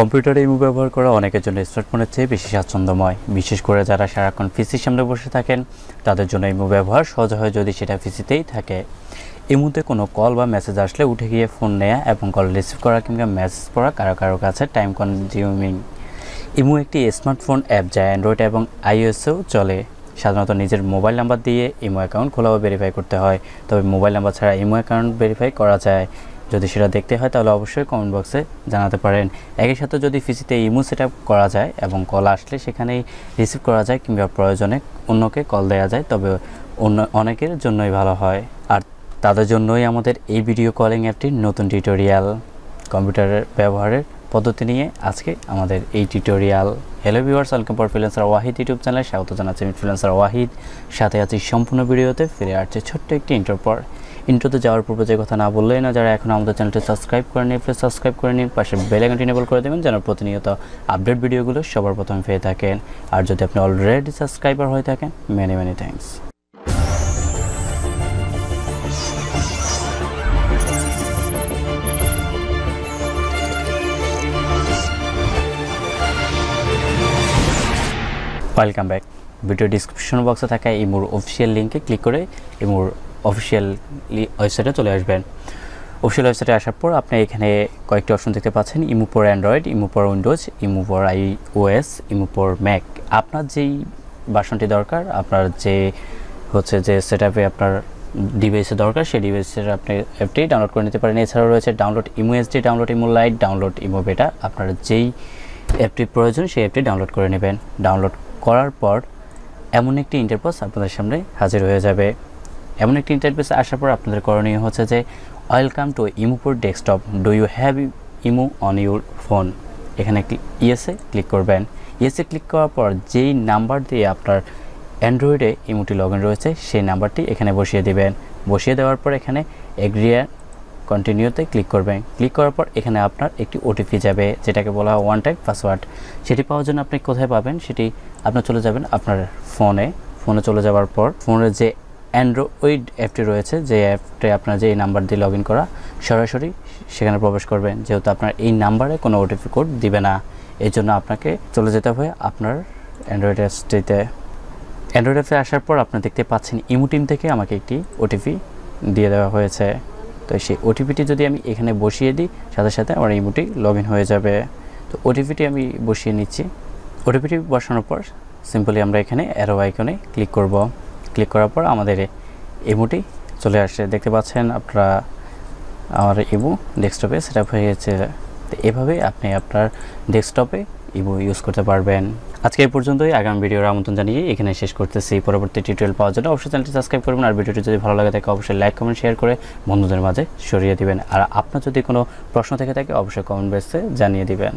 কম্পিউটারে ইমো ব্যবহার করা অনেকের জন্য স্মার্টফোনের চেয়ে বেশি স্বাচ্ছন্দ্যময়, বিশেষ করে যারা সারাক্ষণ পিসির সামনে বসে থাকেন তাদের জন্য ইমো ব্যবহার সহজ হয় যদি সেটা পিসিতেই থাকে। ইমোতে কোনো কল বা মেসেজ আসলে উঠে গিয়ে ফোন নেওয়া এবং কল রিসিভ করা কিংবা মেসেজ পড়া কারো কারো কাছে টাইম কনজিউমিং। ইমো একটি স্মার্টফোন অ্যাপ যা অ্যান্ড্রয়েড এবং আইওএসেও চলে। সাধারণত নিজের মোবাইল নাম্বার দিয়ে ইমো অ্যাকাউন্ট খোলা বা ভেরিফাই করতে হয়, তবে মোবাইল নাম্বার ছাড়া ইমো অ্যাকাউন্ট ভেরিফাই করা যায়। যদি সেটা দেখতে হয় তাহলে অবশ্যই কমেন্ট বক্সে জানাতে পারেন। একই সাথে যদি পিসিতে ইমো সেট আপ করা যায় এবং কল আসলে সেখানেই রিসিভ করা যায় কিংবা প্রয়োজনে অন্যকে কল দেওয়া যায় তবে অনেকের জন্যই ভালো হয়। আর তাদের জন্যই আমাদের এই ভিডিও কলিং অ্যাপটির নতুন টিউটোরিয়াল। কম্পিউটারের ব্যবহারের পদ্ধতি নিয়ে আজকে আমাদের এই tutorial. Hello viewers, welcome for freelancer Wahid YouTube চ্যানেলে স্বাগত জানাচ্ছি আমি ফ্রিল্যান্সার ওয়াহিদ। সাথে আছি সম্পূর্ণ ভিডিওতে ফিরে আসছে ছোট্ট একটি ইন্ট্রোর পর। ইন্ট্রোতে যাওয়ার পূর্বে যে কথা না বললেই না, যারা এখন আমাদের চ্যানেলটি সাবস্ক্রাইব করেনি প্লিজ সাবস্ক্রাইব করে নিন, পাশে বেল আইকনটি এনেবল করে দেবেন যেন প্রতিনিয়ত আপডেট ভিডিওগুলো সবার প্রথমে পেয়ে থাকেন। আর যদি আপনি অলরেডি সাবস্ক্রাইবার হয়ে থাকেন, many many thanks. Welcome back. Video description বক্সে থাকা ইমোর অফিসিয়াল লিঙ্কে ক্লিক করে ইমোর অফিসিয়াল ওয়েবসাইটে চলে আসবেন। অফিসিয়াল ওয়েবসাইটে আসার পর আপনি এখানে কয়েকটি অপশন দেখতে পাচ্ছেন: imo for Android, imo for Windows, imo for iOS, imo for Mac. আপনার যেই ভার্সনটি দরকার, আপনার যে সেট আপে আপনার ডিভাইসে দরকার সেই ডিভাইসের আপনি অ্যাপটি ডাউনলোড করে নিতে পারেন। এছাড়াও রয়েছে download imo SD, download imo light, download imo বেটা। আপনার যেই অ্যাপটি প্রয়োজন সেই অ্যাপটি ডাউনলোড করে নেবেন। ডাউনলোড করার পর এমন একটি ইন্টারফেস আপনাদের সামনে হাজির হয়ে যাবে। এমন একটি ইন্টারফেস আসার পর আপনাদের করণীয় হচ্ছে যে welcome to imo for desktop, do you have imo on your phone. এখানে ইয়েসে ক্লিক করবেন। ইয়েসে ক্লিক করার পর যেই নাম্বার দিয়ে আপনার অ্যান্ড্রয়েডে ইমোটি লগ ইন রয়েছে সেই নাম্বারটি এখানে বসিয়ে দেবেন। বসিয়ে দেওয়ার পর এখানে এগ্রি কন্টিনিউতে ক্লিক করবেন। ক্লিক করার পর এখানে আপনার একটি ওটিপি যাবে, যেটাকে বলা হয় ওয়ান টাইম পাসওয়ার্ড। সেটি পাওয়ার জন্য আপনি কোথায় পাবেন, সেটি আপনার চলে যাবেন আপনার ফোনে চলে যাওয়ার পর ফোনের যে অ্যান্ড্রয়েড অ্যাপটি রয়েছে, যে অ্যাপটি আপনার যে এই নাম্বার দিয়ে লগ ইন করা, সরাসরি সেখানে প্রবেশ করবেন। যেহেতু আপনার এই নাম্বারে কোনো ওটিপি কোড দিবে না, এই জন্য আপনাকে চলে যেতে হবে আপনার অ্যান্ড্রয়েড অ্যাপসটিতে। অ্যান্ড্রয়েড অ্যাপে আসার পর আপনি দেখতে পাচ্ছেন ইমো টিম থেকে আমাকে একটি ওটিপি দিয়ে দেওয়া হয়েছে। তো সেই ওটিপিটি যদি আমি এখানে বসিয়ে দিই, সাথে সাথে আমার ইমোটি লগ ইন হয়ে যাবে। তো ওটিপিটি আমি বসিয়ে নিচ্ছি। ওটিপিটি বসানোর পর সিম্পলি আমরা এখানে অ্যারো আইকনে ক্লিক করব। ক্লিক করার পর আমাদের ইমোটি চলে আসছে। দেখতে পাচ্ছেন আপনারা আমার ইমো ডেস্কটপে সেট আপ হয়ে গেছে। তো এভাবেই আপনি আপনার ডেস্কটপে ইমো ইউজ করতে পারবেন। আজকে এই পর্যন্তই। আগামী ভিডিওর আমন্ত্রণ জানিয়ে এখানে শেষ করতেছি। পরবর্তী টিউটোরিয়াল পাওয়ার জন্য অবশ্যই চ্যানেলটি সাবস্ক্রাইব করবেন। আর ভিডিওটি যদি ভালো লাগে থাকে অবশ্যই লাইক কমেন্ট শেয়ার করে বন্ধুদের মাঝে ছড়িয়ে দিবেন। আর আপনার যদি কোনো প্রশ্ন থেকে থাকে অবশ্যই কমেন্ট বক্সে জানিয়ে দিবেন।